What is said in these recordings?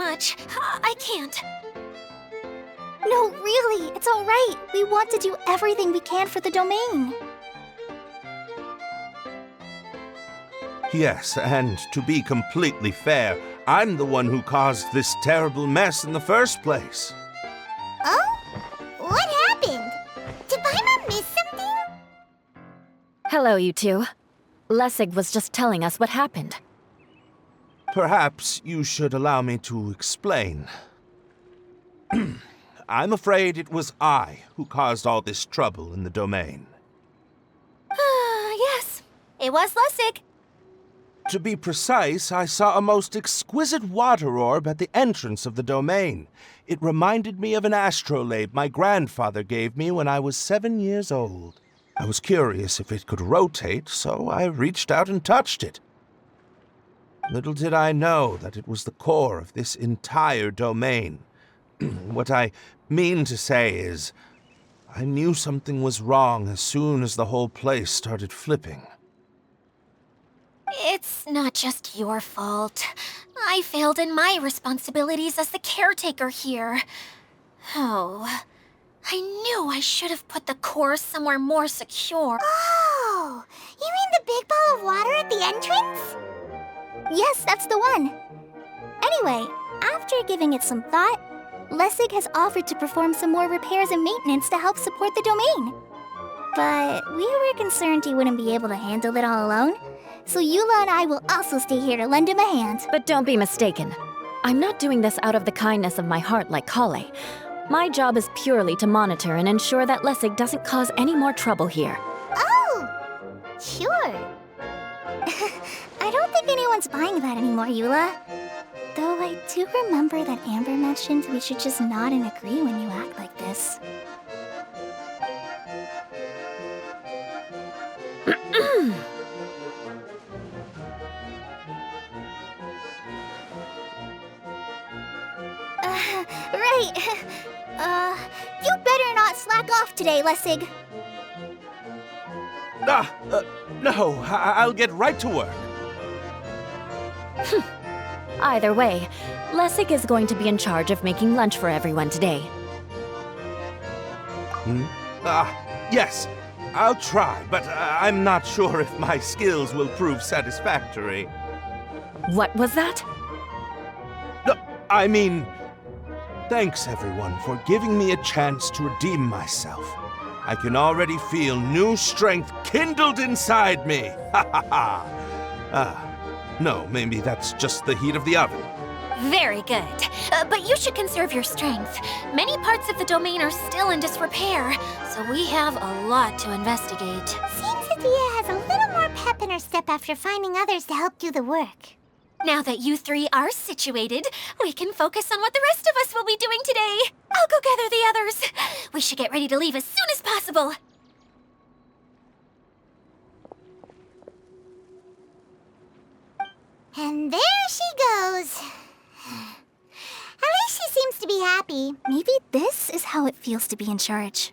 much. I can't. No, really, it's all right. We want to do everything we can for the domain. Yes, and to be completely fair, I'm the one who caused this terrible mess in the first place. Oh? What happened? Did Paimon miss something? Hello, you two. Lessig was just telling us what happened. Perhaps you should allow me to explain. I'm afraid it was I who caused all this trouble in the domain. Yes, it was Lessig. To be precise, I saw a most exquisite water orb at the entrance of the domain. It reminded me of an astrolabe my grandfather gave me when I was 7 years old. I was curious if it could rotate, so I reached out and touched it. Little did I know that it was the core of this entire domain. What I mean to say is, I knew something was wrong as soon as the whole place started flipping. It's not just your fault. I failed in my responsibilities as the caretaker here. Oh, I knew I should have put the core somewhere more secure. Oh, you mean the big ball of water at the entrance? Yes, that's the one. Anyway, after giving it some thought, Lessig has offered to perform some more repairs and maintenance to help support the domain. But we were concerned he wouldn't be able to handle it all alone, so Eula and I will also stay here to lend him a hand. But don't be mistaken. I'm not doing this out of the kindness of my heart like Kale. My job is purely to monitor and ensure that Lessig doesn't cause any more trouble here. Oh, sure. I don't think anyone's buying that anymore, Eula. Though I do remember that Amber mentioned we should just nod and agree when you act like this. Right. You better not slack off today, Lessig. No, I'll get right to work. Either way, Lessig is going to be in charge of making lunch for everyone today. Yes, I'll try, but I'm not sure if my skills will prove satisfactory. What was that? No, I mean, thanks everyone for giving me a chance to redeem myself. I can already feel new strength kindled inside me. Ha ha ha. No, maybe that's just the heat of the oven. Very good. But you should conserve your strength. Many parts of the domain are still in disrepair, so we have a lot to investigate. Seems Idia has a little more pep in her step after finding others to help do the work. Now that you three are situated, we can focus on what the rest of us will be doing today. I'll go gather the others. We should get ready to leave as soon as possible. And there she goes. At least she seems to be happy. Maybe this is how it feels to be in charge.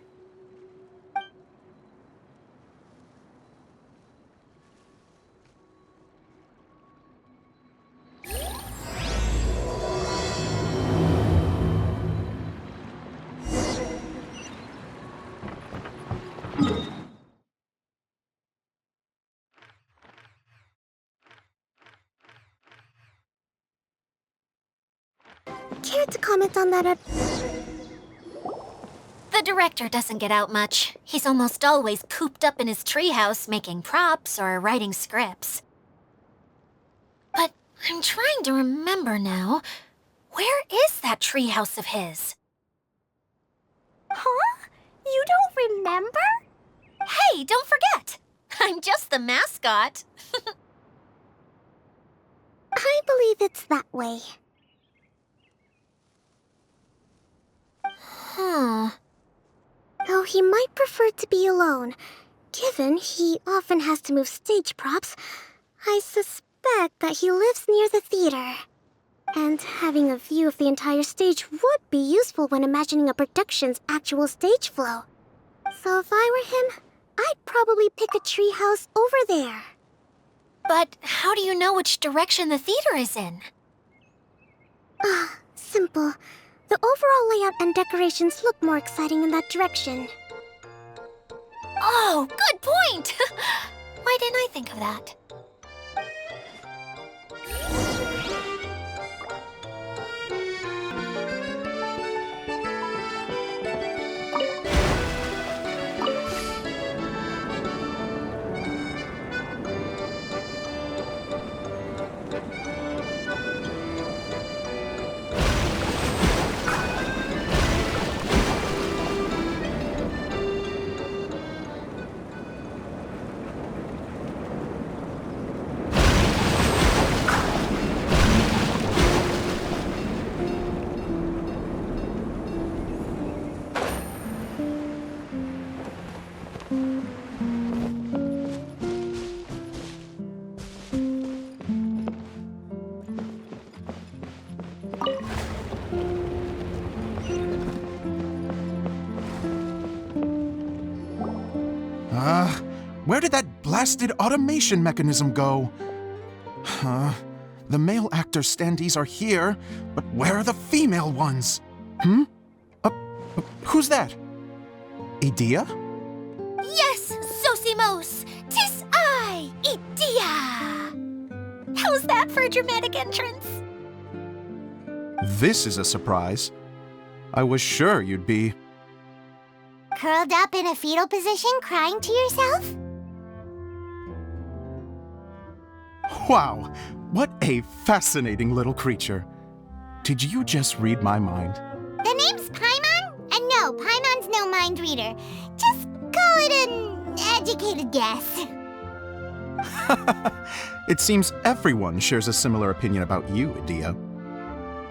Care to comment on that? The director doesn't get out much. He's almost always cooped up in his treehouse making props or writing scripts. But I'm trying to remember now. Where is that treehouse of his? Huh? You don't remember? Hey, don't forget! I'm just the mascot. I believe it's that way. Though he might prefer to be alone, given he often has to move stage props, I suspect that he lives near the theater. And having a view of the entire stage would be useful when imagining a production's actual stage flow. So if I were him, I'd probably pick a treehouse over there. But how do you know which direction the theater is in? simple. The overall layout and decorations look more exciting in that direction. Oh, good point! Why didn't I think of that? Where did that blasted automation mechanism go? The male actor standees are here, but where are the female ones? Who's that? Idia? Yes, zosimos! 'Tis I, Idia! How's that for a dramatic entrance? This is a surprise. I was sure you'd be... Curled up in a fetal position, crying to yourself? Wow, what a fascinating little creature. Did you just read my mind? The name's Paimon? And no, Paimon's no mind reader. Just call it an educated guess. It seems everyone shares a similar opinion about you, Idia.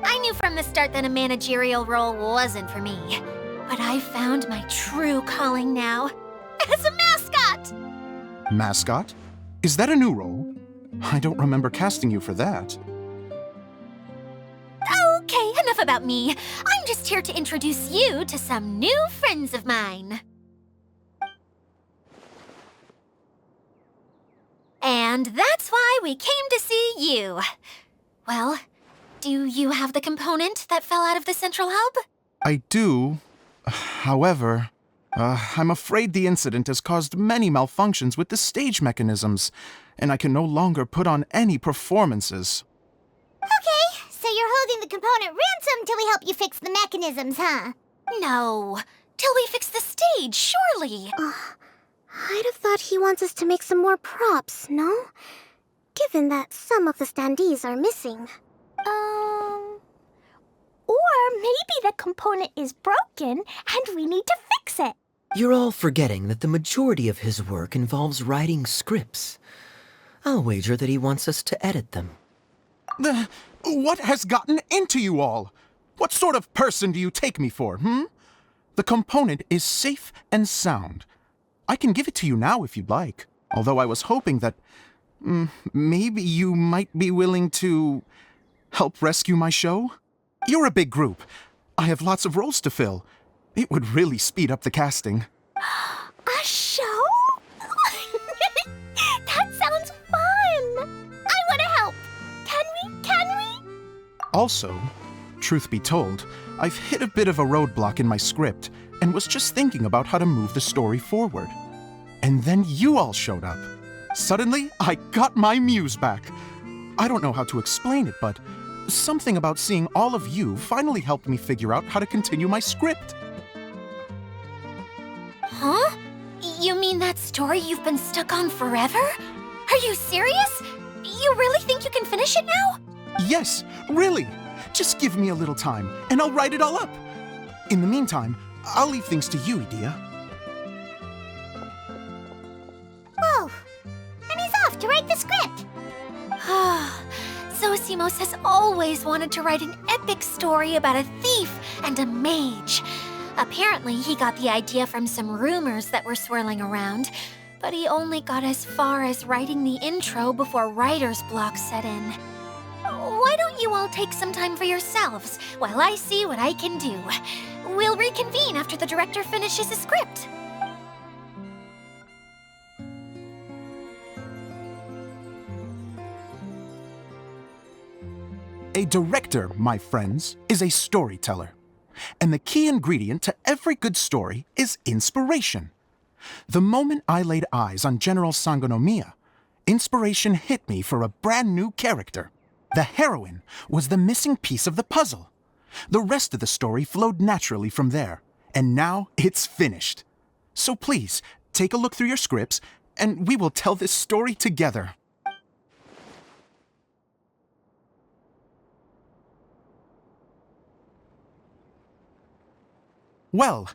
I knew from the start that a managerial role wasn't for me. But I found my true calling now. As a mascot! Mascot? Is that a new role? I don't remember casting you for that. Okay, enough about me. I'm just here to introduce you to some new friends of mine. And that's why we came to see you. Well, do you have the component that fell out of the central hub? I do. However, I'm afraid the incident has caused many malfunctions with the stage mechanisms, and I can no longer put on any performances. Okay, so you're holding the component ransom till we help you fix the mechanisms, huh? No, till we fix the stage, surely. I'd have thought he wants us to make some more props, no? Given that some of the standees are missing. Or maybe the component is broken and we need to fix it. You're all forgetting that the majority of his work involves writing scripts. I'll wager that he wants us to edit them. What has gotten into you all? What sort of person do you take me for, The component is safe and sound. I can give it to you now if you'd like, although I was hoping that maybe you might be willing to help rescue my show? You're a big group. I have lots of roles to fill. It would really speed up the casting. A show? That sounds fun! I want to help! Can we? Also, truth be told, I've hit a bit of a roadblock in my script and was just thinking about how to move the story forward. And then you all showed up. Suddenly, I got my muse back. I don't know how to explain it, but something about seeing all of you finally helped me figure out how to continue my script. Huh? You mean that story you've been stuck on forever? Are you serious? You really think you can finish it now? Yes, really. Just give me a little time, and I'll write it all up. In the meantime, I'll leave things to you, Idia. Whoa! And he's off to write the script! Zosimos has always wanted to write an epic story about a thief and a mage. Apparently, he got the idea from some rumors that were swirling around, but he only got as far as writing the intro before writer's block set in. Why don't you all take some time for yourselves while I see what I can do? We'll reconvene after the director finishes his script. A director, my friends, is a storyteller. And the key ingredient to every good story is inspiration. The moment I laid eyes on General Sangonomiya, inspiration hit me for a brand new character. The heroine was the missing piece of the puzzle. The rest of the story flowed naturally from there, and now it's finished. So please, take a look through your scripts, and we will tell this story together. Well,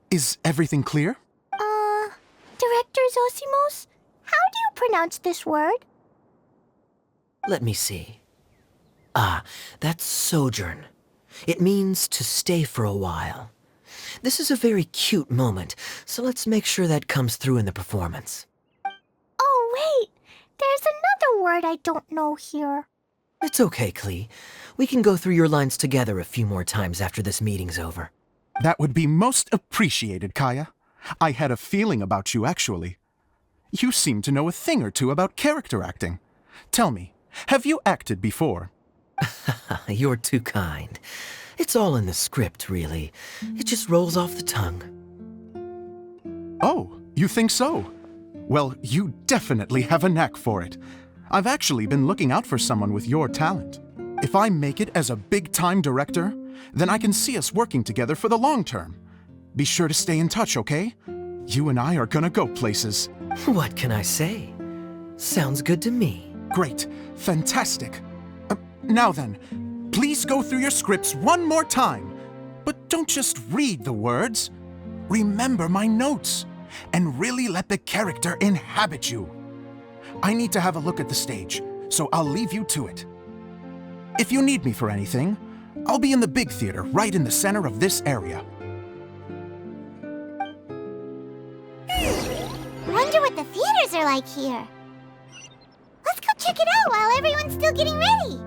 is everything clear? Director Zosimos, how do you pronounce this word? Let me see. Ah, that's sojourn. It means to stay for a while. This is a very cute moment, so let's make sure that comes through in the performance. Oh, wait! There's another word I don't know here. It's okay, Klee. We can go through your lines together a few more times after this meeting's over. That would be most appreciated, Kaeya. I had a feeling about you, actually. You seem to know a thing or two about character acting. Tell me, have you acted before? You're too kind. It's all in the script, really. It just rolls off the tongue. Oh, you think so? Well, you definitely have a knack for it. I've actually been looking out for someone with your talent. If I make it as a big-time director, then I can see us working together for the long term. Be sure to stay in touch, okay? You and I are gonna go places. What can I say? Sounds good to me. Great. Fantastic. Now then, please go through your scripts one more time. But don't just read the words. Remember my notes, and really let the character inhabit you. I need to have a look at the stage, so I'll leave you to it. If you need me for anything, I'll be in the big theater right in the center of this area. Wonder what the theaters are like here. Let's go check it out while everyone's still getting ready.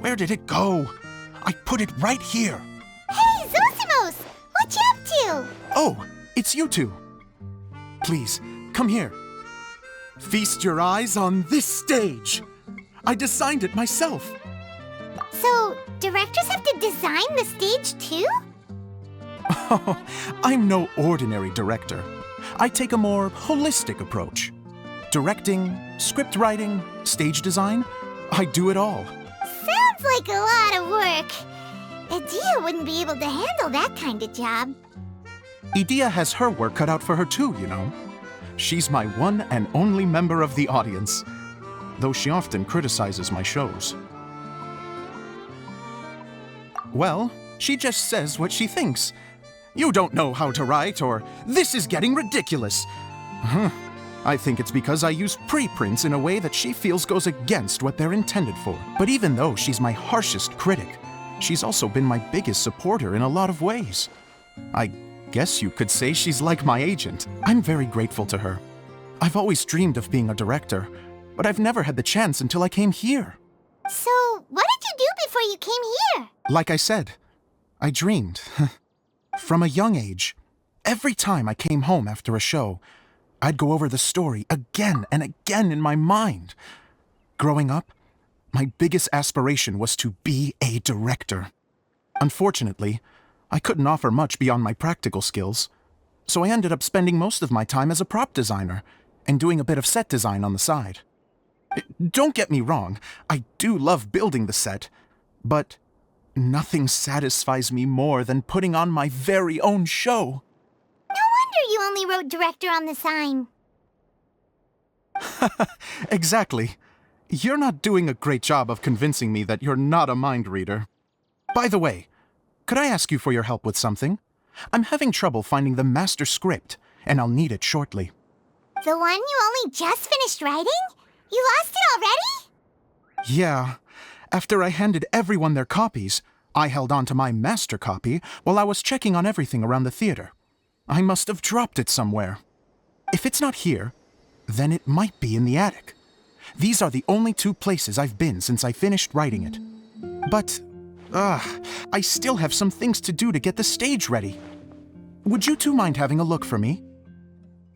Where did it go? I put it right here. Hey, Zosimos! What you up to? Oh, it's you two. Please, come here. Feast your eyes on this stage. I designed it myself. So, directors have to design the stage too? Oh, I'm no ordinary director. I take a more holistic approach. Directing, script writing, stage design, I do it all. Sounds like a lot of work. Idia wouldn't be able to handle that kind of job. Idia has her work cut out for her too, you know. She's my one and only member of the audience, though she often criticizes my shows. Well, she just says what she thinks. You don't know how to write, or this is getting ridiculous. I think it's because I use preprints in a way that she feels goes against what they're intended for. But even though she's my harshest critic, she's also been my biggest supporter in a lot of ways. I guess you could say she's like my agent. I'm very grateful to her. I've always dreamed of being a director, but I've never had the chance until I came here. So, what did you do before you came here? Like I said, I dreamed. From a young age, every time I came home after a show, I'd go over the story again and again in my mind. Growing up, my biggest aspiration was to be a director. Unfortunately, I couldn't offer much beyond my practical skills, so I ended up spending most of my time as a prop designer and doing a bit of set design on the side. Don't get me wrong, I do love building the set, but nothing satisfies me more than putting on my very own show. No wonder you only wrote director on the sign. Exactly. You're not doing a great job of convincing me that you're not a mind reader. By the way, could I ask you for your help with something? I'm having trouble finding the master script, and I'll need it shortly. The one you only just finished writing? You lost it already? Yeah. After I handed everyone their copies, I held on to my master copy while I was checking on everything around the theater. I must have dropped it somewhere. If it's not here, then it might be in the attic. These are the only two places I've been since I finished writing it. But, I still have some things to do to get the stage ready. Would you two mind having a look for me?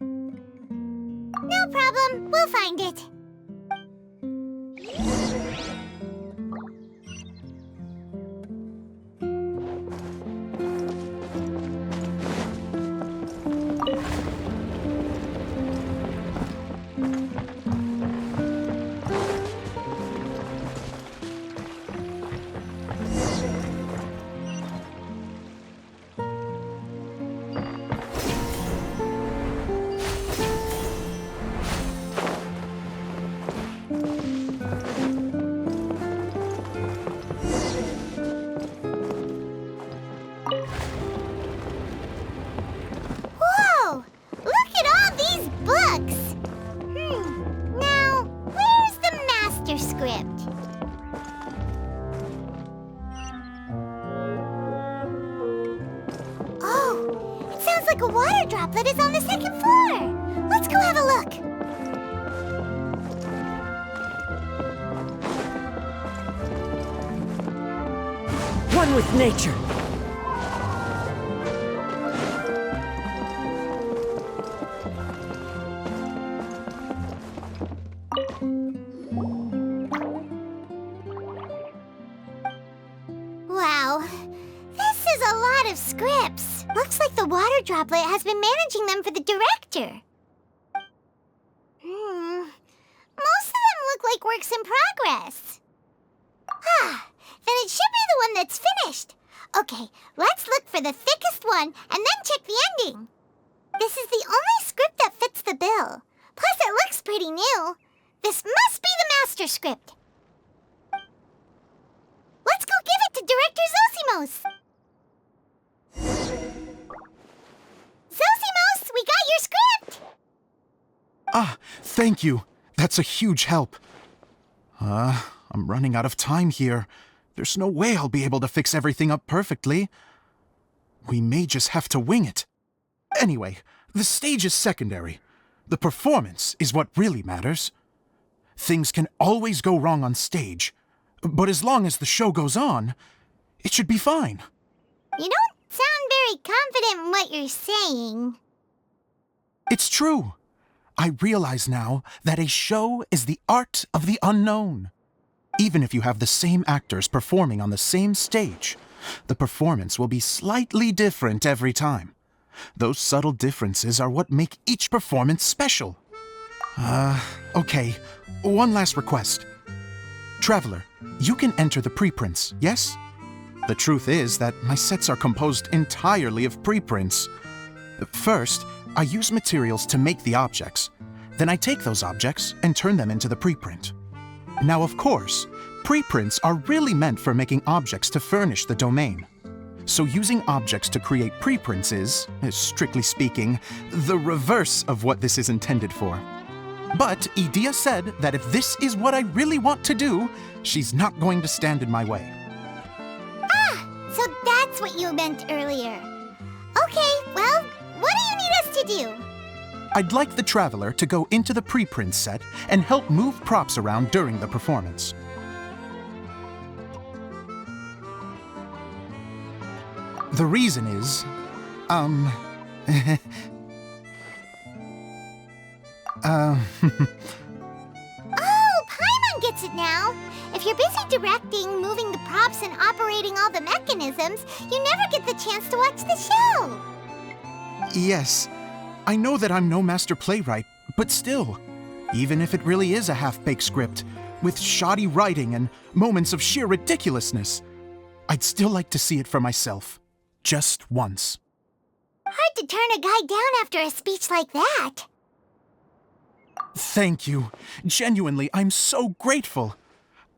No problem. We'll find it. Whoa! Look at all these books! Now, where's the master script? Oh, it sounds like a water droplet is on the second floor. Let's go have a look. One with nature. Wow, this is a lot of scripts. Looks like the water droplet has been managing them for the director. Most of them look like works in progress. Then it should be the one that's finished. Okay, let's look for the thickest one and then check the ending. This is the only script that fits the bill. Plus, it looks pretty new. This must be the master script. Let's go give it to Director Zosimos. Zosimos, we got your script! Ah, thank you. That's a huge help. I'm running out of time here. There's no way I'll be able to fix everything up perfectly. We may just have to wing it. Anyway, the stage is secondary. The performance is what really matters. Things can always go wrong on stage, but as long as the show goes on, it should be fine. You don't sound very confident in what you're saying. It's true. I realize now that a show is the art of the unknown. Even if you have the same actors performing on the same stage, the performance will be slightly different every time. Those subtle differences are what make each performance special. Okay, one last request. Traveler, you can enter the preprints, yes? The truth is that my sets are composed entirely of preprints. First, I use materials to make the objects. Then I take those objects and turn them into the preprint. Now, of course, preprints are really meant for making objects to furnish the domain. So using objects to create preprints is, strictly speaking, the reverse of what this is intended for. But Idia said that if this is what I really want to do, she's not going to stand in my way. So that's what you meant earlier. Okay, well, what do you need us to do? I'd like the Traveler to go into the preprint set and help move props around during the performance. The reason is, Oh, Paimon gets it now. If you're busy directing, moving the props, and operating all the mechanisms, you never get the chance to watch the show. Yes, I know that I'm no master playwright, but still, even if it really is a half-baked script, with shoddy writing and moments of sheer ridiculousness, I'd still like to see it for myself. Just once. Hard to turn a guy down after a speech like that. Thank you. Genuinely, I'm so grateful.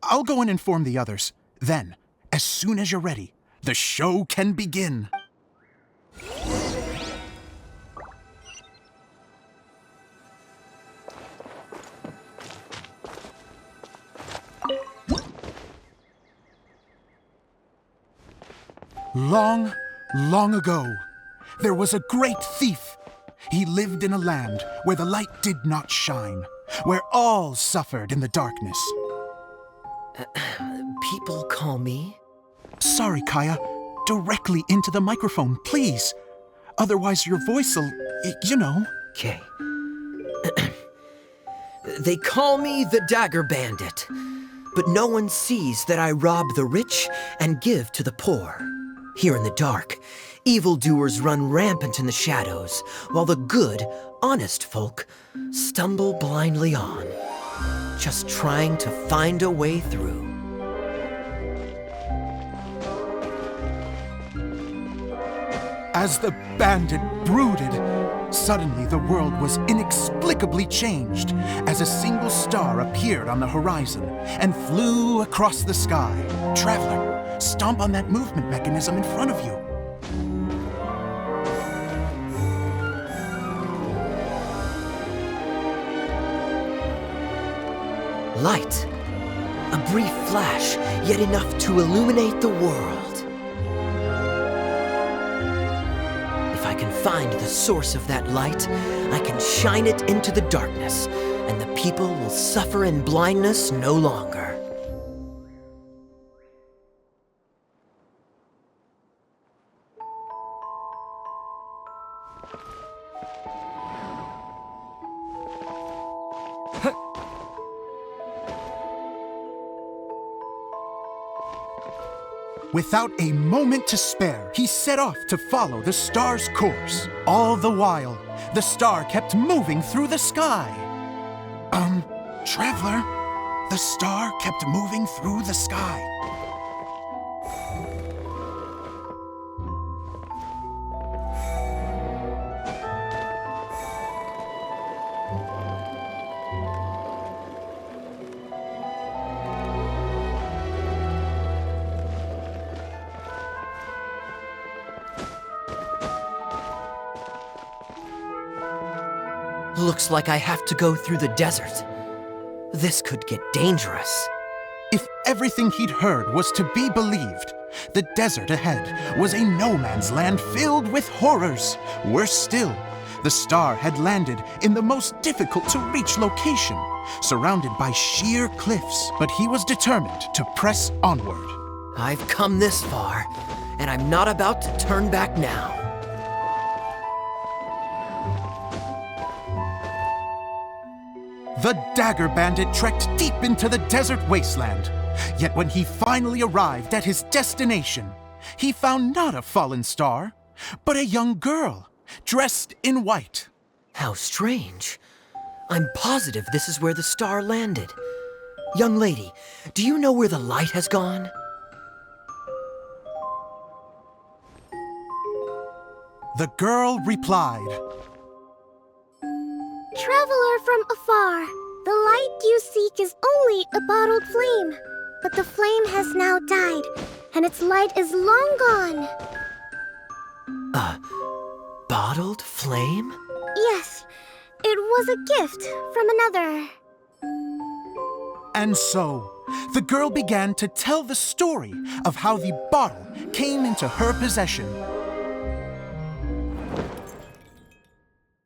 I'll go and inform the others. Then, as soon as you're ready, The show can begin. Long, long ago, there was a great thief. He lived in a land where the light did not shine, where all suffered in the darkness. People call me... Sorry, Kaeya. Directly into the microphone, please. Otherwise your voice'll, you know. Okay. They call me the Dagger Bandit, but no one sees that I rob the rich and give to the poor. Here in the dark, evildoers run rampant in the shadows, while the good, honest folk stumble blindly on, just trying to find a way through. As the bandit brooded, suddenly the world was inexplicably changed as a single star appeared on the horizon and flew across the sky. Traveler, stomp on that movement mechanism in front of you. Light. A brief flash, yet enough to illuminate the world. If I can find the source of that light, I can shine it into the darkness, and the people will suffer in blindness no longer. Without a moment to spare, he set off to follow the star's course. All the while, the star kept moving through the sky. Traveler, the star kept moving through the sky. Looks like I have to go through the desert. This could get dangerous. If everything he'd heard was to be believed, the desert ahead was a no-man's land filled with horrors. Worse still, the star had landed in the most difficult-to-reach location, surrounded by sheer cliffs, but he was determined to press onward. I've come this far, and I'm not about to turn back now. The Dagger Bandit trekked deep into the desert wasteland. Yet when he finally arrived at his destination, he found not a fallen star, but a young girl, dressed in white. How strange. I'm positive this is where the star landed. Young lady, do you know where the light has gone? The girl replied, Traveler from afar, the light you seek is only a bottled flame. But the flame has now died, and its light is long gone. A bottled flame? Yes, it was a gift from another. And so, the girl began to tell the story of how the bottle came into her possession.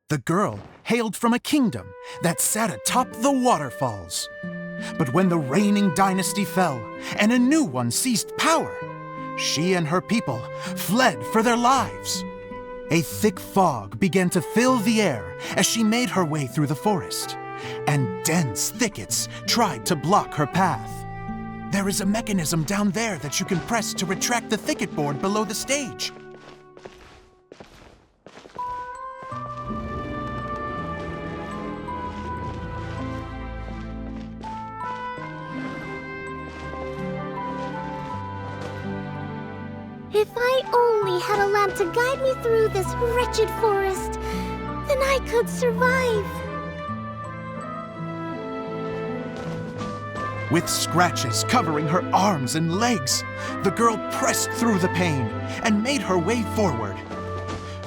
The girl hailed from a kingdom that sat atop the waterfalls. But when the reigning dynasty fell and a new one seized power, she and her people fled for their lives. A thick fog began to fill the air as she made her way through the forest, and dense thickets tried to block her path. There is a mechanism down there that you can press to retract the thicket board below the stage. If I only had a lamp to guide me through this wretched forest, then I could survive. With scratches covering her arms and legs, the girl pressed through the pain and made her way forward.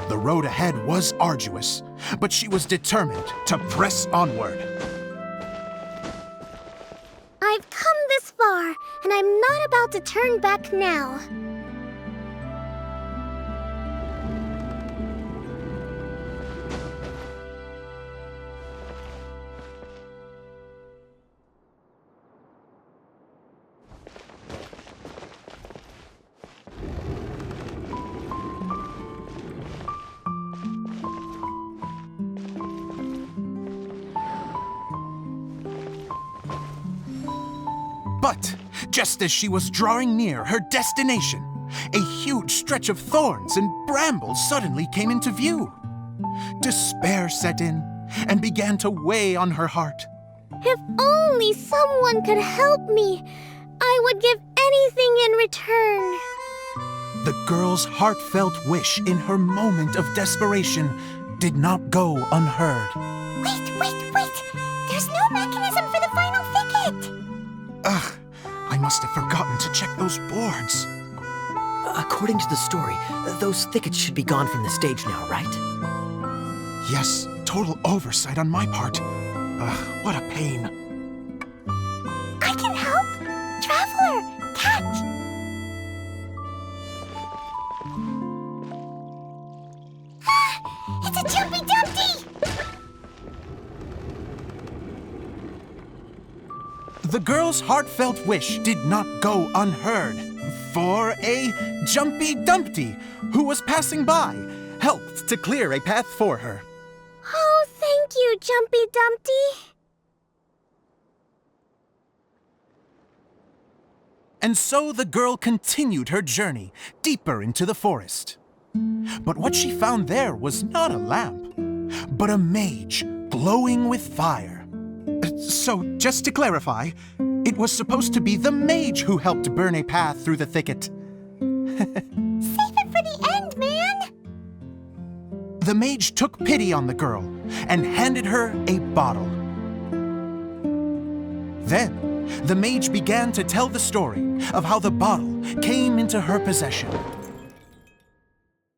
The road ahead was arduous, but she was determined to press onward. I've come this far, and I'm not about to turn back now. But just as she was drawing near her destination, a huge stretch of thorns and brambles suddenly came into view. Despair set in and began to weigh on her heart. If only someone could help me, I would give anything in return. The girl's heartfelt wish in her moment of desperation did not go unheard. Wait! There's no mechanism for the final thicket! Ugh, I must have forgotten to check those boards. According to the story, those thickets should be gone from the stage now, right? Yes, total oversight on my part. Ugh, what a pain. I can help! Traveler, catch! It's a Jumpy Dumpty! The girl's heartfelt wish did not go unheard, for a Jumpy Dumpty, who was passing by, helped to clear a path for her. Oh, thank you, Jumpy Dumpty. And so the girl continued her journey deeper into the forest. But what she found there was not a lamp, but a mage glowing with fire. So, just to clarify, it was supposed to be the mage who helped burn a path through the thicket. Save it for the end, man! The mage took pity on the girl and handed her a bottle. Then, the mage began to tell the story of how the bottle came into her possession.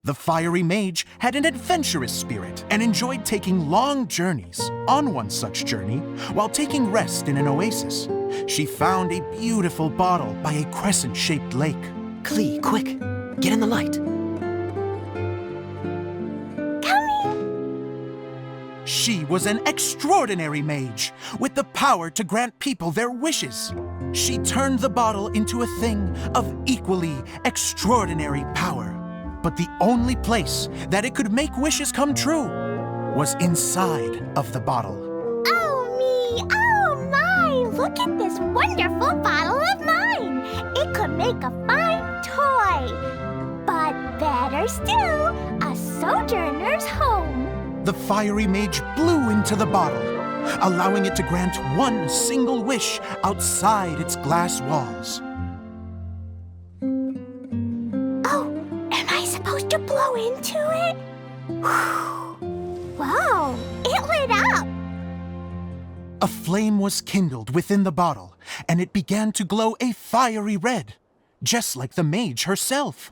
The fiery mage had an adventurous spirit and enjoyed taking long journeys. On one such journey, while taking rest in an oasis, she found a beautiful bottle by a crescent-shaped lake. Klee, quick! Get in the light! She was an extraordinary mage, with the power to grant people their wishes. She turned the bottle into a thing of equally extraordinary power. But the only place that it could make wishes come true was inside of the bottle. Oh me! Oh my! Look at this wonderful bottle of mine! It could make a fine toy! But better still, a sojourner's home! The fiery mage blew into the bottle, allowing it to grant one single wish outside its glass walls. To blow into it? Wow, it lit up! A flame was kindled within the bottle, and it began to glow a fiery red, just like the mage herself.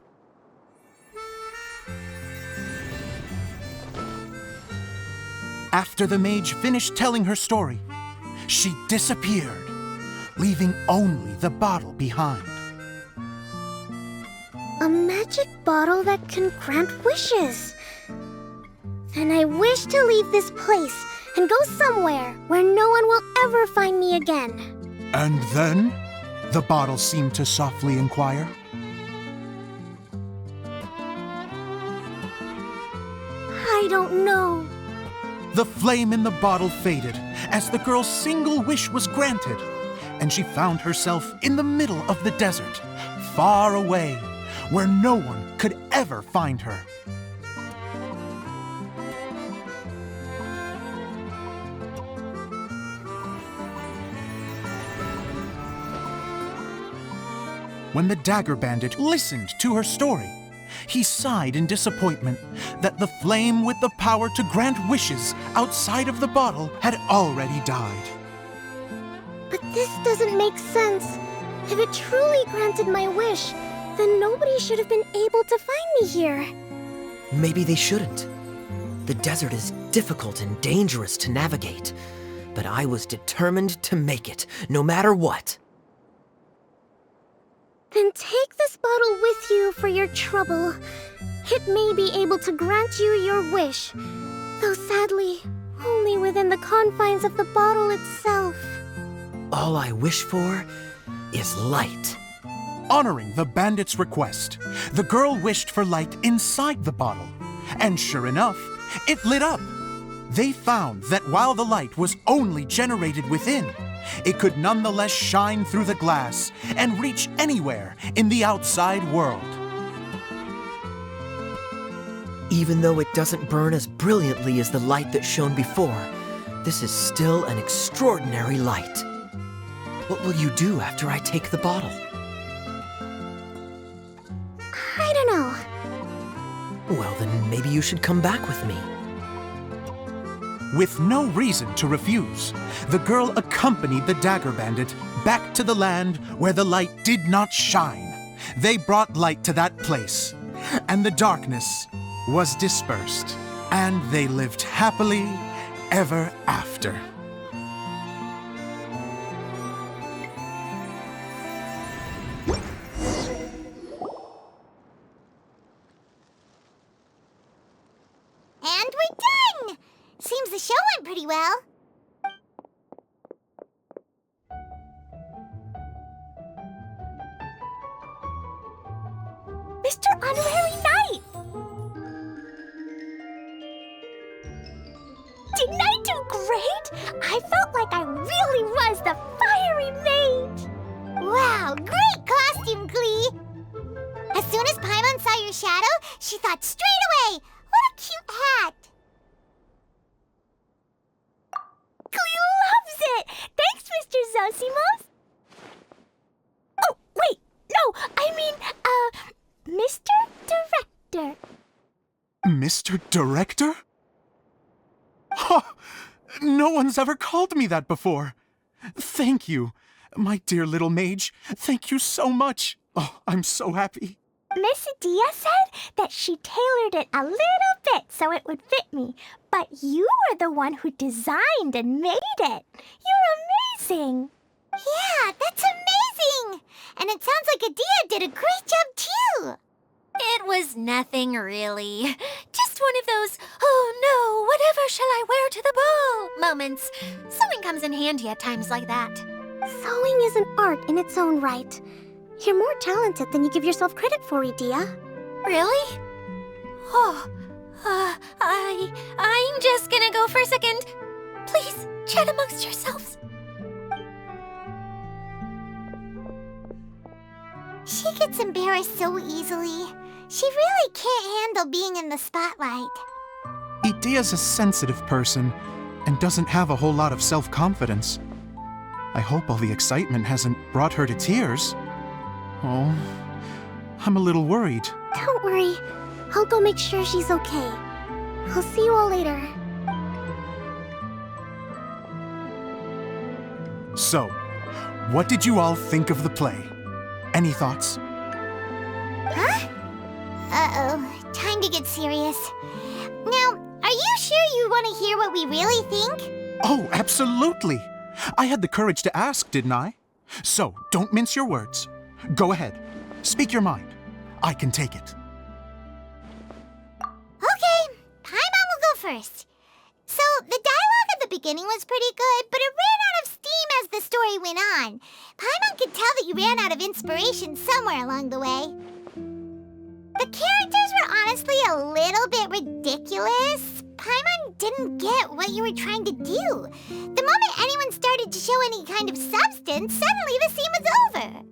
After the mage finished telling her story, she disappeared, leaving only the bottle behind. A magic bottle that can grant wishes. Then I wish to leave this place and go somewhere where no one will ever find me again. And then? The bottle seemed to softly inquire. I don't know. The flame in the bottle faded as the girl's single wish was granted, and she found herself in the middle of the desert, far away, where no one could ever find her. When the dagger bandit listened to her story, he sighed in disappointment that the flame with the power to grant wishes outside of the bottle had already died. But this doesn't make sense. If it truly granted my wish, then nobody should have been able to find me here. Maybe they shouldn't. The desert is difficult and dangerous to navigate, but I was determined to make it, no matter what. Then take this bottle with you for your trouble. It may be able to grant you your wish, though sadly, only within the confines of the bottle itself. All I wish for is light. Honoring the bandit's request, the girl wished for light inside the bottle. And sure enough, it lit up. They found that while the light was only generated within, it could nonetheless shine through the glass and reach anywhere in the outside world. Even though it doesn't burn as brilliantly as the light that shone before, this is still an extraordinary light. What will you do after I take the bottle? I don't know. Well, then maybe you should come back with me. With no reason to refuse, the girl accompanied the dagger bandit back to the land where the light did not shine. They brought light to that place, and the darkness was dispersed, and they lived happily ever after. And we're done! Seems the show went pretty well. Mr. Honorary Knight! Didn't I do great? I felt like I really was the fiery mage! Wow, great costume, Klee! As soon as Paimon saw your shadow, she thought straight away, what a cute hat! Klee loves it! Thanks, Mr. Zosimos! Oh, wait, no, I mean, Mr. Director. Mr. Director? Huh! No one's ever called me that before. Thank you. My dear little mage, thank you so much. Oh, I'm so happy. Miss Idia said that she tailored it a little bit so it would fit me, but you were the one who designed and made it. You're amazing. Yeah, that's amazing. And it sounds like Idia did a great job too. It was nothing really. Just one of those, oh no, whatever shall I wear to the ball moments. Sewing comes in handy at times like that. Sewing is an art in its own right. You're more talented than you give yourself credit for, Idia. Really? Oh, I'm just gonna go for a second. Please, chat amongst yourselves. She gets embarrassed so easily. She really can't handle being in the spotlight. Idia's a sensitive person and doesn't have a whole lot of self-confidence. I hope all the excitement hasn't brought her to tears. Oh, I'm a little worried. Don't worry. I'll go make sure she's okay. I'll see you all later. So, what did you all think of the play? Any thoughts? Huh? Uh-oh, time to get serious. Now, are you sure you want to hear what we really think? Oh, absolutely. I had the courage to ask, didn't I? So, don't mince your words. Go ahead. Speak your mind. I can take it. Okay, Paimon will go first. So, the dialogue at the beginning was pretty good, but it ran out of steam as the story went on. Paimon could tell that you ran out of inspiration somewhere along the way. The characters were honestly a little bit ridiculous. Paimon didn't get what you were trying to do. The moment anyone started to show any kind of substance, suddenly the scene was over.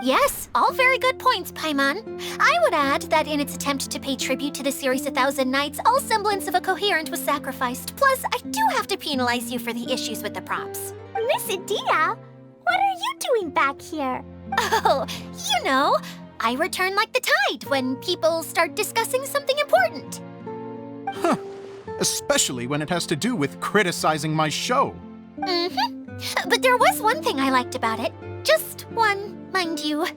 Yes, all very good points, Paimon. I would add that in its attempt to pay tribute to the series 1,000 Nights, all semblance of a coherent was sacrificed. Plus, I do have to penalize you for the issues with the props. Miss Idia, what are you doing back here? Oh, you know, I return like the tide when people start discussing something important. Huh. Especially when it has to do with criticizing my show. Mm-hmm. But there was one thing I liked about it. Just one, mind you.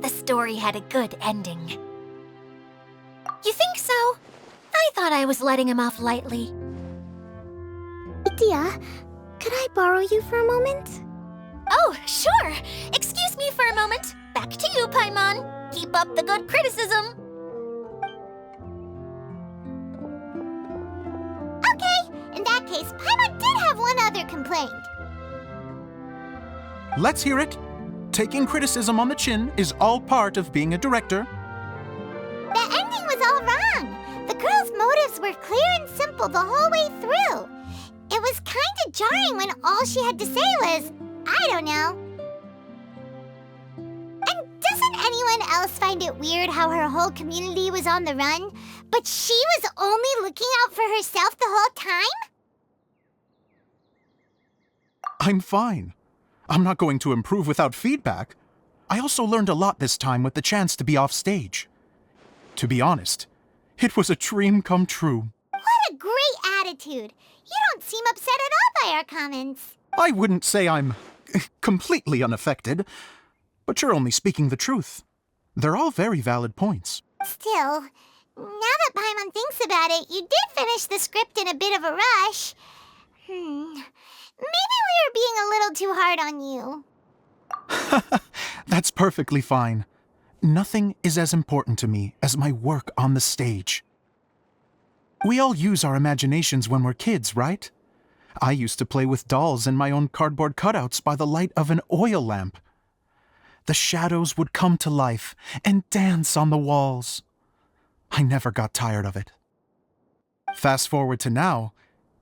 The story had a good ending. You think so? I thought I was letting him off lightly. Idia, could I borrow you for a moment? Oh, sure. Excuse me for a moment. Back to you, Paimon. Keep up the good criticism. Okay, in that case, Paimon did have one other complaint. Let's hear it. Taking criticism on the chin is all part of being a director. The ending was all wrong. The girl's motives were clear and simple the whole way through. It was kinda jarring when all she had to say was, I don't know. And doesn't anyone else find it weird how her whole community was on the run, but she was only looking out for herself the whole time? I'm fine. I'm not going to improve without feedback. I also learned a lot this time with the chance to be off stage. To be honest, it was a dream come true. What a great attitude. You don't seem upset at all by our comments. I wouldn't say I'm completely unaffected, but you're only speaking the truth. They're all very valid points. Still, now that Paimon thinks about it, you did finish the script in a bit of a rush. Maybe we were being a little too hard on you. That's perfectly fine. Nothing is as important to me as my work on the stage. We all use our imaginations when we're kids, right? I used to play with dolls and my own cardboard cutouts by the light of an oil lamp. The shadows would come to life and dance on the walls. I never got tired of it. Fast forward to now,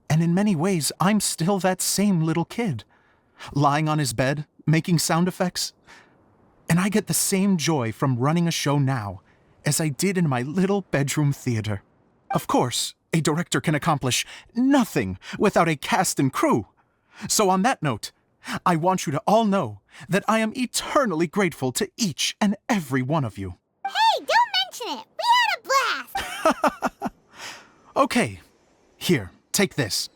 and in many ways, I'm still that same little kid, lying on his bed, making sound effects. And I get the same joy from running a show now as I did in my little bedroom theater. Of course, a director can accomplish nothing without a cast and crew. So on that note, I want you to all know that I am eternally grateful to each and every one of you. Hey, don't mention it. We had a blast. Okay, here, take this.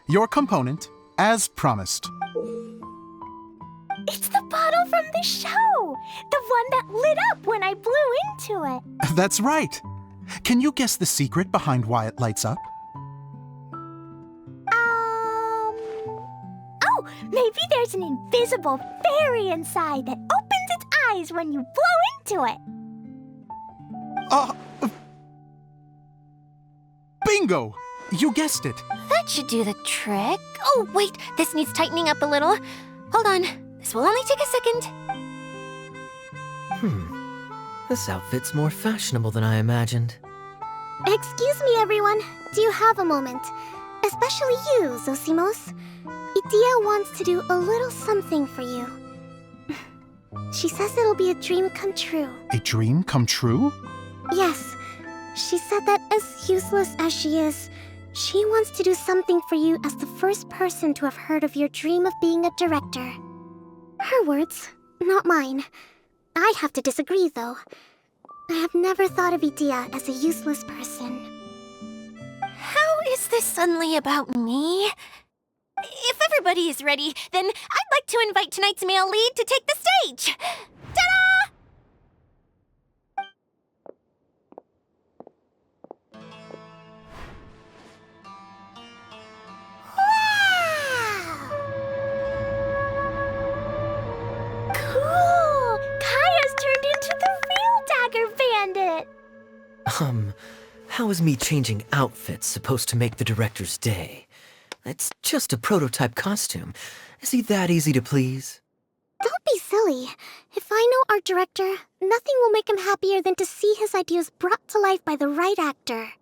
Your component, as promised. It's the bottle from the show. The one that lit up when I blew into it. That's right. Can you guess the secret behind why it lights up? Oh, maybe there's an invisible fairy inside that opens its eyes when you blow into it. Bingo! You guessed it. That should do the trick. Oh, wait, this needs tightening up a little. Hold on, this will only take a second. This outfit's more fashionable than I imagined. Excuse me, everyone. Do you have a moment? Especially you, Zosimos. Idia wants to do a little something for you. She says it'll be a dream come true. A dream come true? Yes. She said that as useless as she is, she wants to do something for you as the first person to have heard of your dream of being a director. Her words, not mine. I'd have to disagree, though. I have never thought of Idia as a useless person. How is this suddenly about me? If everybody is ready, then I'd like to invite tonight's male lead to take the stage. Ta-da! Cool! Kaeya's turned into the real Dagger Bandit! How is me changing outfits supposed to make the director's day? It's just a prototype costume. Is he that easy to please? Don't be silly. If I know our director, nothing will make him happier than to see his ideas brought to life by the right actor.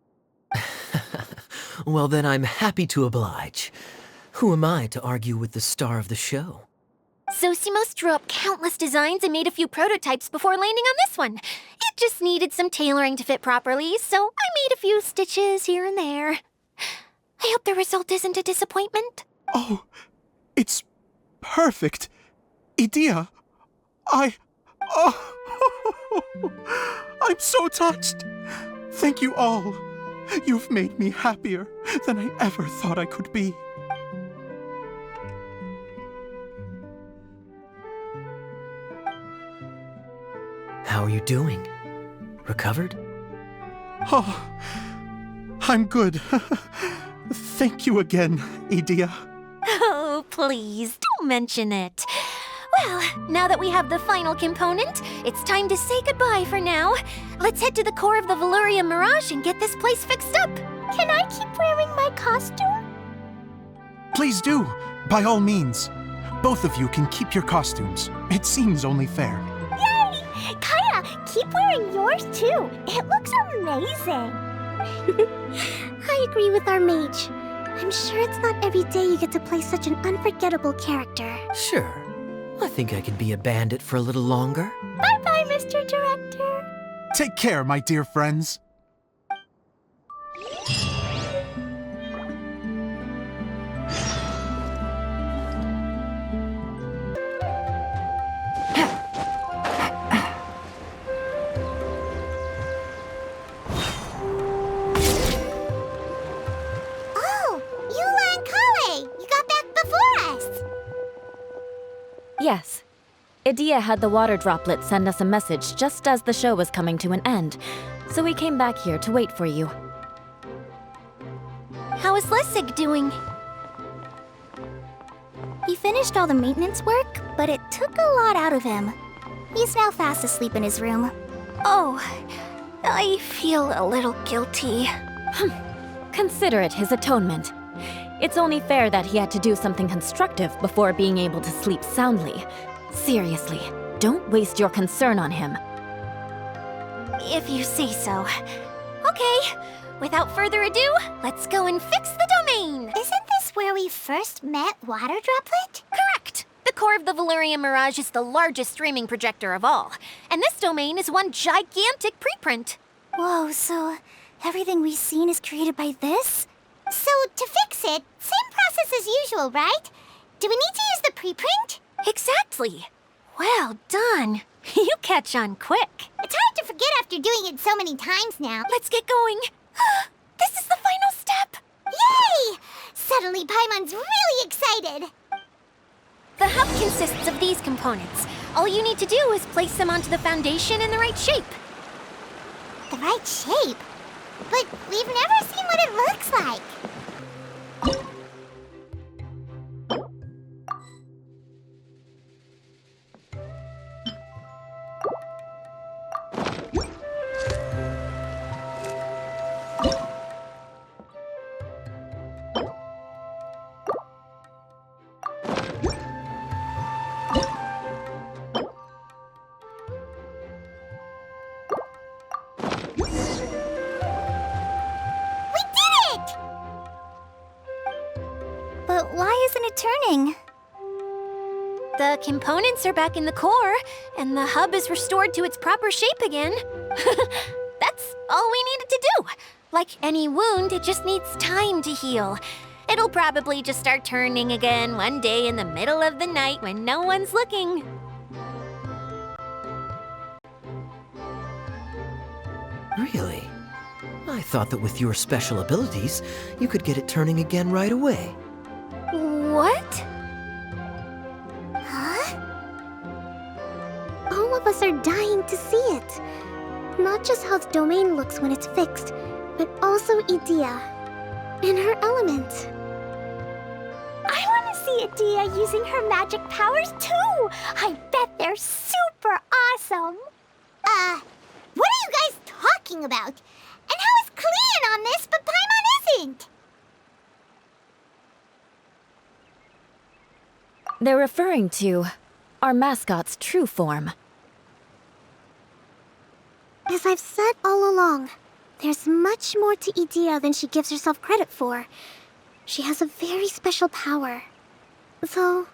Well, then I'm happy to oblige. Who am I to argue with the star of the show? Zosimos drew up countless designs and made a few prototypes before landing on this one. It just needed some tailoring to fit properly, so I made a few stitches here and there. I hope the result isn't a disappointment. Oh, it's perfect. Idia, I'm so touched. Thank you all. You've made me happier than I ever thought I could be. How are you doing? Recovered? Oh, I'm good. Thank you again, Idia. Oh, please, don't mention it. Well, now that we have the final component, it's time to say goodbye for now. Let's head to the core of the Veluriyam Mirage and get this place fixed up. Can I keep wearing my costume? Please do, by all means. Both of you can keep your costumes. It seems only fair. Yay! Kaeya, keep wearing yours too. It looks amazing. I agree with our mage. I'm sure it's not every day you get to play such an unforgettable character. Sure. I think I can be a bandit for a little longer. Bye-bye, Mr. Director. Take care, my dear friends. Oh, Eula and Klee! You got back before us! Yes. Idia had the water droplet send us a message just as the show was coming to an end, so we came back here to wait for you. How is Lessig doing? He finished all the maintenance work, but it took a lot out of him. He's now fast asleep in his room. Oh, I feel a little guilty. Consider it his atonement. It's only fair that he had to do something constructive before being able to sleep soundly. Seriously, don't waste your concern on him. If you say so. Okay, without further ado, let's go and fix the domain! Isn't this where we first met Water Droplet? Correct! The core of the Veluriyam Mirage is the largest streaming projector of all, and this domain is one gigantic preprint. Whoa, so everything we've seen is created by this? So, to fix it, same process as usual, right? Do we need to use the preprint? Exactly! Well done! You catch on quick. It's hard to forget after doing it so many times now. Let's get going. This is the final step! Yay! Suddenly Paimon's really excited. The hub consists of these components. All you need to do is place them onto the foundation in the right shape. The right shape? But we've never seen what it looks like. But why isn't it turning? The components are back in the core, and the hub is restored to its proper shape again. That's all we needed to do. Like any wound, it just needs time to heal. It'll probably just start turning again one day in the middle of the night when no one's looking. Really? I thought that with your special abilities, you could get it turning again right away. What? Huh? All of us are dying to see it. Not just how the domain looks when it's fixed, but also Idia. In her element. I want to see Idia using her magic powers too! I bet they're super awesome! What are you guys talking about? And how is Klee in on this, but Paimon isn't? They're referring to our mascot's true form. As I've said all along, there's much more to Idia than she gives herself credit for. She has a very special power. Though,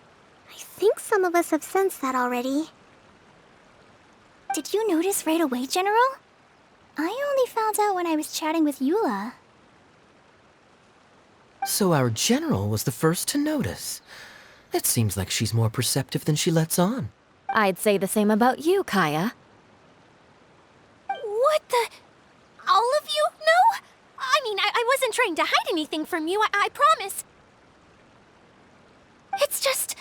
I think some of us have sensed that already. Did you notice right away, General? I only found out when I was chatting with Eula. So our general was the first to notice. It seems like she's more perceptive than she lets on. I'd say the same about you, Kaeya. What the? All of you? No? I mean, I wasn't trying to hide anything from you, I promise. It's just,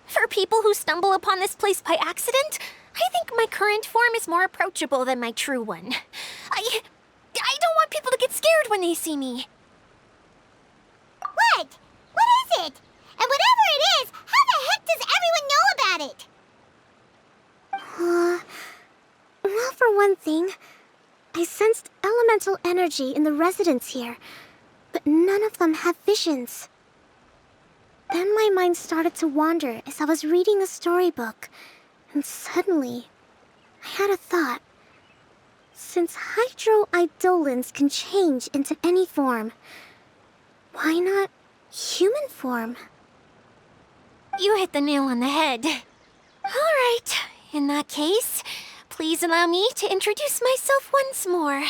for people who stumble upon this place by accident, I think my current form is more approachable than my true one. I don't want people to get scared when they see me. What? What is it? And whatever it is, how the heck does everyone know about it? Well, for one thing, I sensed elemental energy in the residents here, but none of them have visions. Then my mind started to wander as I was reading a storybook, and suddenly, I had a thought. Since hydroidolins can change into any form, why not human form? You hit the nail on the head. All right, in that case, please allow me to introduce myself once more.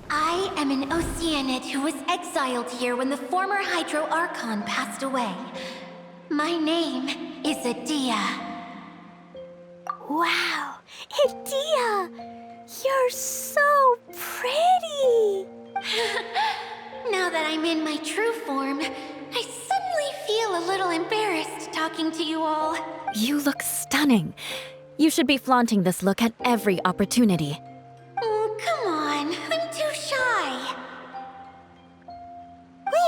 I am an Oceanid who was exiled here when the former Hydro Archon passed away. My name is Idia. Wow, Idia! You're so pretty! Now that I'm in my true form, I suddenly feel a little embarrassed talking to you all. You look stunning. You should be flaunting this look at every opportunity. Oh, come on, I'm too shy.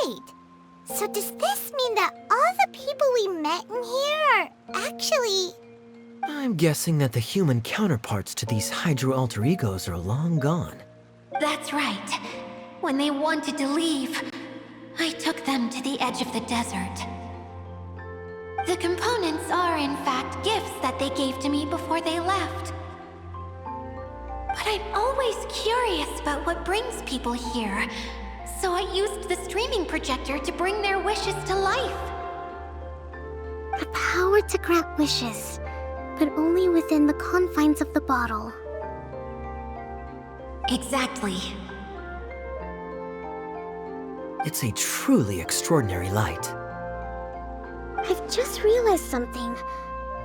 Wait, so does this mean that all the people we met in here are actually... I'm guessing that the human counterparts to these Hydro alter egos are long gone. That's right. When they wanted to leave, I took them to the edge of the desert. The components are, in fact, gifts that they gave to me before they left. But I'm always curious about what brings people here, so I used the streaming projector to bring their wishes to life. The power to grant wishes, but only within the confines of the bottle. Exactly. It's a truly extraordinary light. I've just realized something.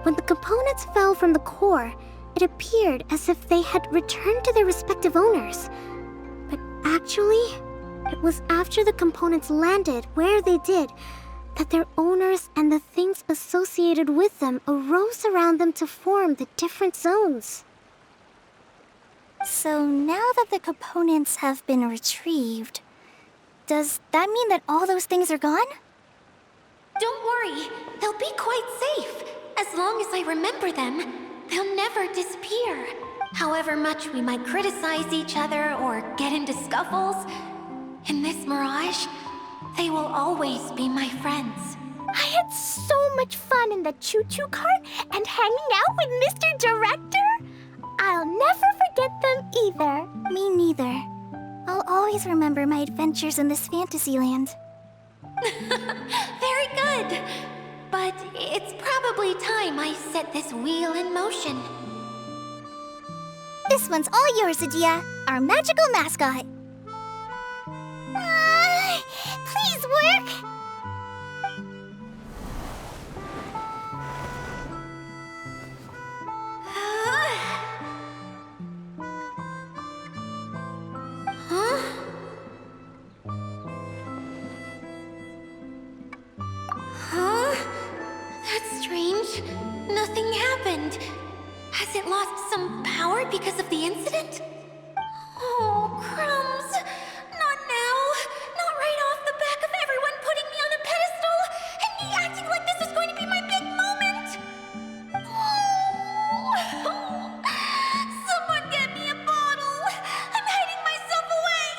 When the components fell from the core, it appeared as if they had returned to their respective owners. But actually, it was after the components landed where they did that their owners and the things associated with them arose around them to form the different zones. So now that the components have been retrieved, does that mean that all those things are gone? Don't worry, they'll be quite safe. As long as I remember them, they'll never disappear. However much we might criticize each other or get into scuffles, in this mirage, they will always be my friends. I had so much fun in the choo-choo cart and hanging out with Mr. Director. I'll never forget them either. Me neither. I'll always remember my adventures in this fantasy land. Very good. But it's probably time I set this wheel in motion. This one's all yours, Idia, our magical mascot. Please work! Huh? Huh? That's strange. Nothing happened. Has it lost some power because of the incident? Oh, crumbs. Not now. Not right off the back of everyone putting me on a pedestal and me acting like this is going to be my big moment. Oh. Someone get me a bottle. I'm hiding myself away.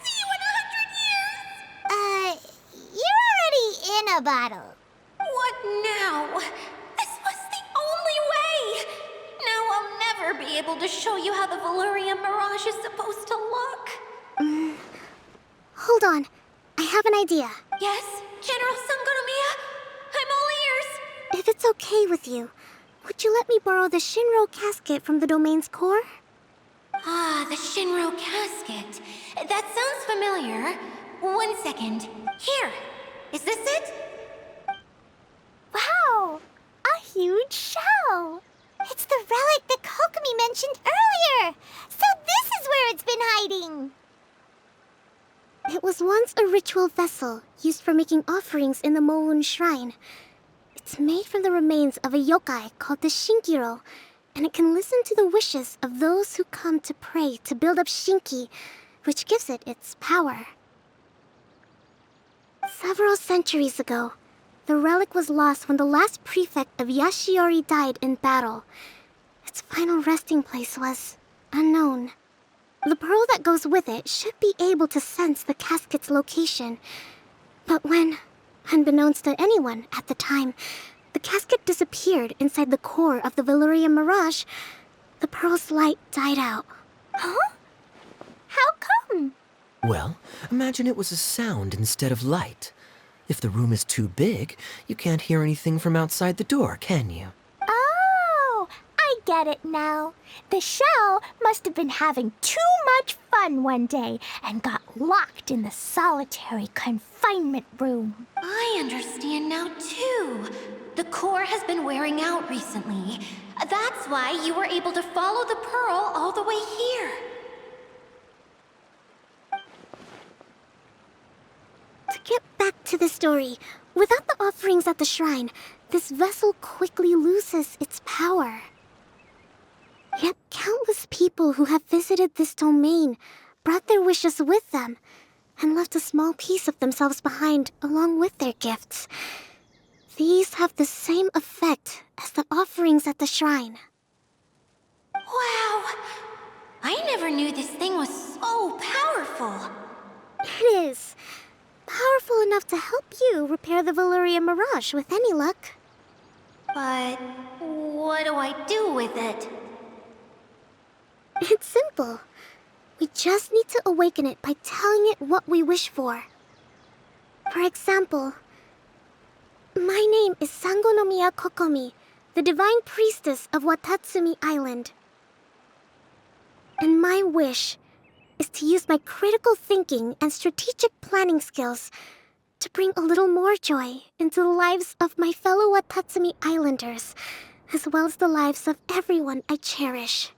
See you in 100 years. You're already in a bottle. What now? This was the only way! Now I'll never be able to show you how the Veluriyam Mirage is supposed to look. Hold on. I have an idea. Yes, General Sangonomiya? I'm all ears. If it's okay with you, would you let me borrow the Shinro casket from the domain's core? Ah, the Shinro casket. That sounds familiar. 1 second. Here. Is this it? Wow! A huge shell! It's the relic that Kokomi mentioned earlier! So this is where it's been hiding! It was once a ritual vessel used for making offerings in the Moon Shrine. It's made from the remains of a yokai called the Shinkiro, and it can listen to the wishes of those who come to pray to build up Shinki, which gives it its power. Several centuries ago, the relic was lost when the last prefect of Yashiori died in battle. Its final resting place was unknown. The pearl that goes with it should be able to sense the casket's location. But when, unbeknownst to anyone at the time, the casket disappeared inside the core of the Veluriyam Mirage, the pearl's light died out. Huh? How come? Well, imagine it was a sound instead of light. If the room is too big, you can't hear anything from outside the door, can you? Oh, I get it now. The shell must have been having too much fun one day and got locked in the solitary confinement room. I understand now, too. The core has been wearing out recently. That's why you were able to follow the pearl all the way here. To get back to the story, without the offerings at the shrine, this vessel quickly loses its power. Yet countless people who have visited this domain brought their wishes with them and left a small piece of themselves behind along with their gifts. These have the same effect as the offerings at the shrine. Wow! I never knew this thing was so powerful. It is. Powerful enough to help you repair the Veluriyam Mirage with any luck. But what do I do with it? It's simple. We just need to awaken it by telling it what we wish for. For example, my name is Sangonomiya Kokomi, the divine priestess of Watatsumi Island. And my wish is to use my critical thinking and strategic planning skills to bring a little more joy into the lives of my fellow Watatsumi Islanders, as well as the lives of everyone I cherish.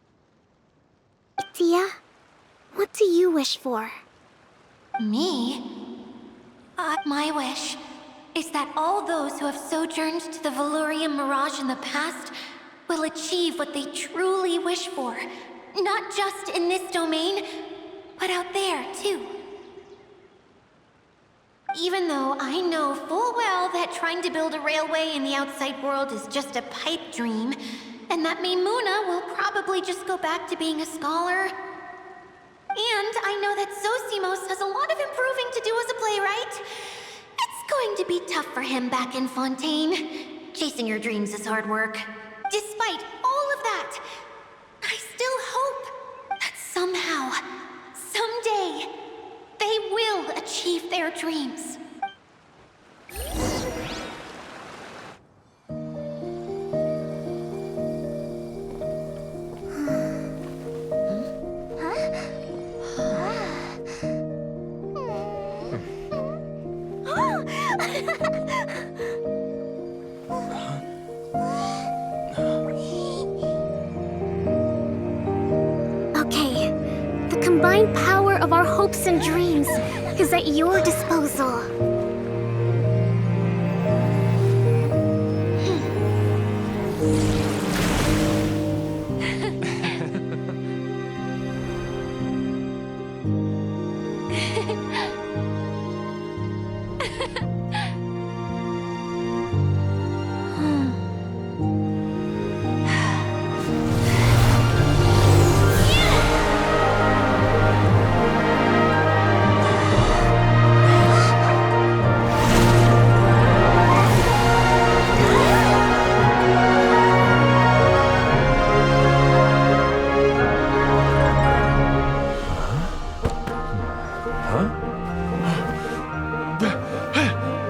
Idia, what do you wish for? Me? My wish is that all those who have sojourned to the Veluriyam Mirage in the past will achieve what they truly wish for. Not just in this domain, but out there, too. Even though I know full well that trying to build a railway in the outside world is just a pipe dream, and that Maimuna will probably just go back to being a scholar. And I know that Zosimos has a lot of improving to do as a playwright. It's going to be tough for him back in Fontaine. Chasing your dreams is hard work. Despite all of that, I still hope that somehow, someday, they will achieve their dreams. Okay, the combined power of our hopes and dreams is at your disposal.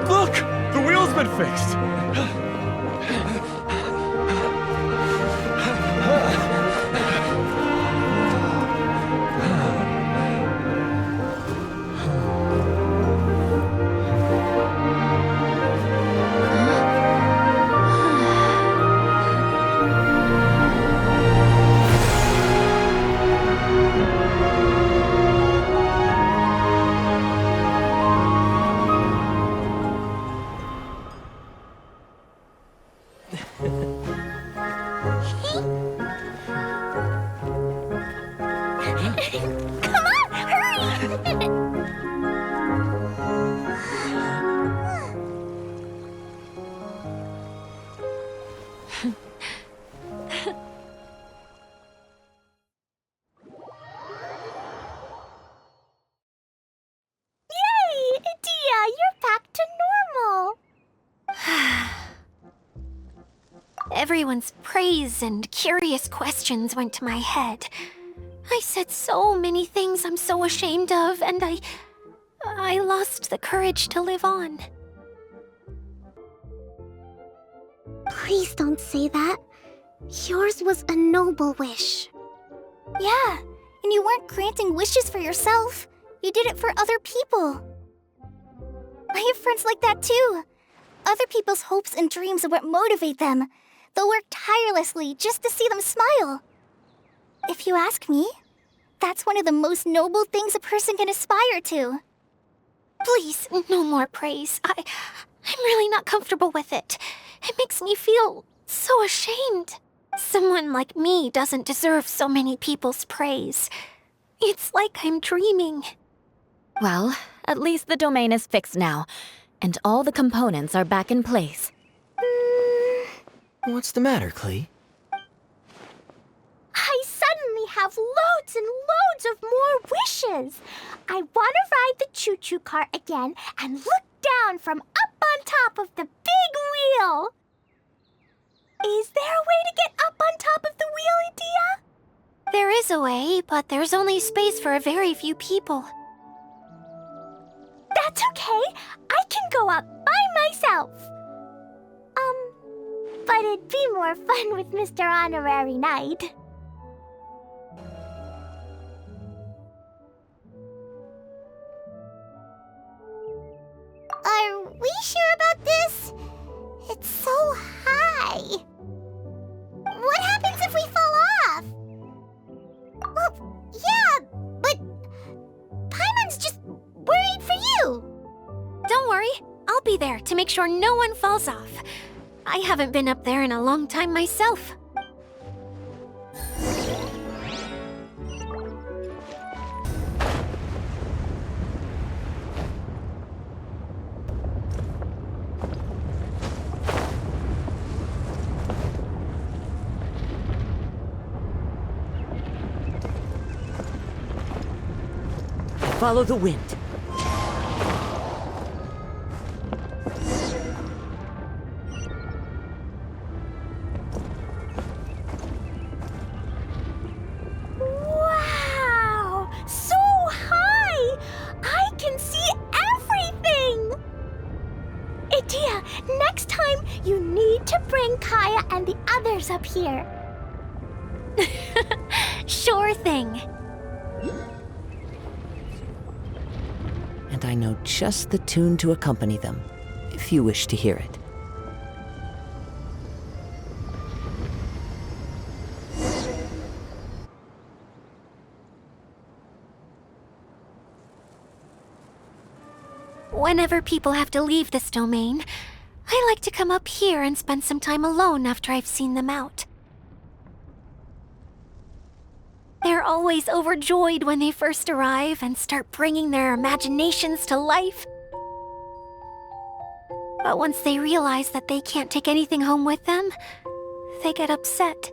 Look! The wheel's been fixed! Everyone's praise and curious questions went to my head. I said so many things I'm so ashamed of, and I lost the courage to live on. Please don't say that. Yours was a noble wish. Yeah, and you weren't granting wishes for yourself. You did it for other people. I have friends like that too. Other people's hopes and dreams are what motivate them. They'll work tirelessly just to see them smile. If you ask me, that's one of the most noble things a person can aspire to. Please, no more praise. I'm really not comfortable with it. It makes me feel so ashamed. Someone like me doesn't deserve so many people's praise. It's like I'm dreaming. Well, at least the domain is fixed now, and all the components are back in place. What's the matter, Klee? I suddenly have loads and loads of more wishes. I want to ride the choo-choo cart again and look down from up on top of the big wheel. Is there a way to get up on top of the wheel, Idia? There is a way, but there's only space for a very few people. That's okay. I can go up by myself. But it'd be more fun with Mr. Honorary Knight. Are we sure about this? It's so high. What happens if we fall off? Well, yeah, but Paimon's just worried for you. Don't worry, I'll be there to make sure no one falls off. I haven't been up there in a long time myself. Follow the wind. Wow! So high! I can see everything! Idia, next time you need to bring Kaeya and the others up here. Sure thing. And I know just the tune to accompany them, if you wish to hear it. Whenever people have to leave this domain, I like to come up here and spend some time alone after I've seen them out. They're always overjoyed when they first arrive and start bringing their imaginations to life. But once they realize that they can't take anything home with them, they get upset.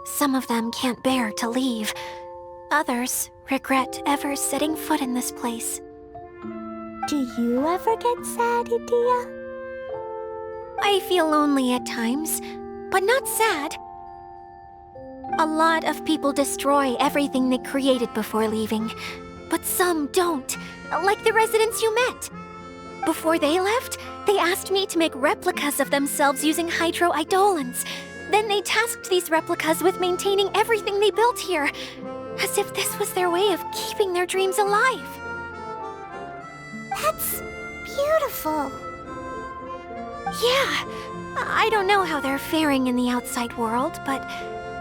Some of them can't bear to leave. Others regret ever setting foot in this place. Do you ever get sad, Idia? I feel lonely at times, but not sad. A lot of people destroy everything they created before leaving, but some don't, like the residents you met. Before they left, they asked me to make replicas of themselves using hydro-eidolons. Then they tasked these replicas with maintaining everything they built here, as if this was their way of keeping their dreams alive. That's beautiful. Yeah, I don't know how they're faring in the outside world, but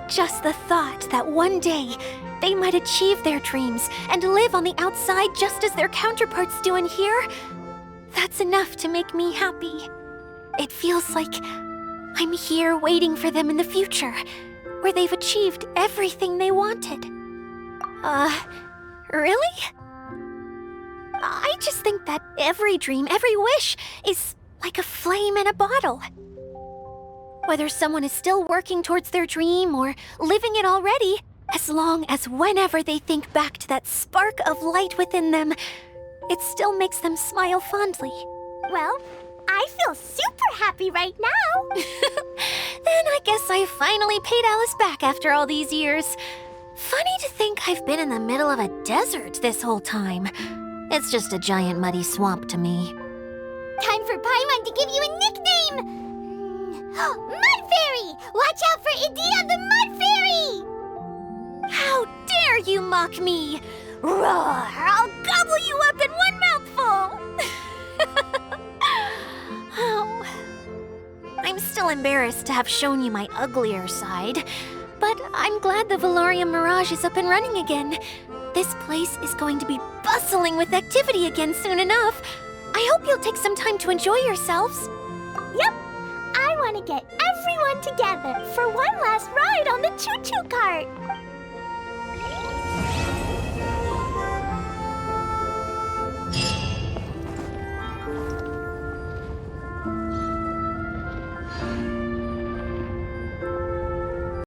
just the thought that one day they might achieve their dreams and live on the outside just as their counterparts do in here, that's enough to make me happy. It feels like I'm here waiting for them in the future, where they've achieved everything they wanted. Really? I just think that every dream, every wish, is like a flame in a bottle. Whether someone is still working towards their dream or living it already, as long as whenever they think back to that spark of light within them, it still makes them smile fondly. Well, I feel super happy right now. Then I guess I finally paid Alice back after all these years. Funny to think I've been in the middle of a desert this whole time. It's just a giant muddy swamp to me. Time for Paimon to give you a nickname! Mud Fairy! Watch out for Idia the Mud Fairy! How dare you mock me! Roar! I'll gobble you up in one mouthful! Oh. I'm still embarrassed to have shown you my uglier side, but I'm glad the Veluriyam Mirage is up and running again. This place is going to be bustling with activity again soon enough. I hope you'll take some time to enjoy yourselves. Yep! I want to get everyone together for one last ride on the choo-choo cart!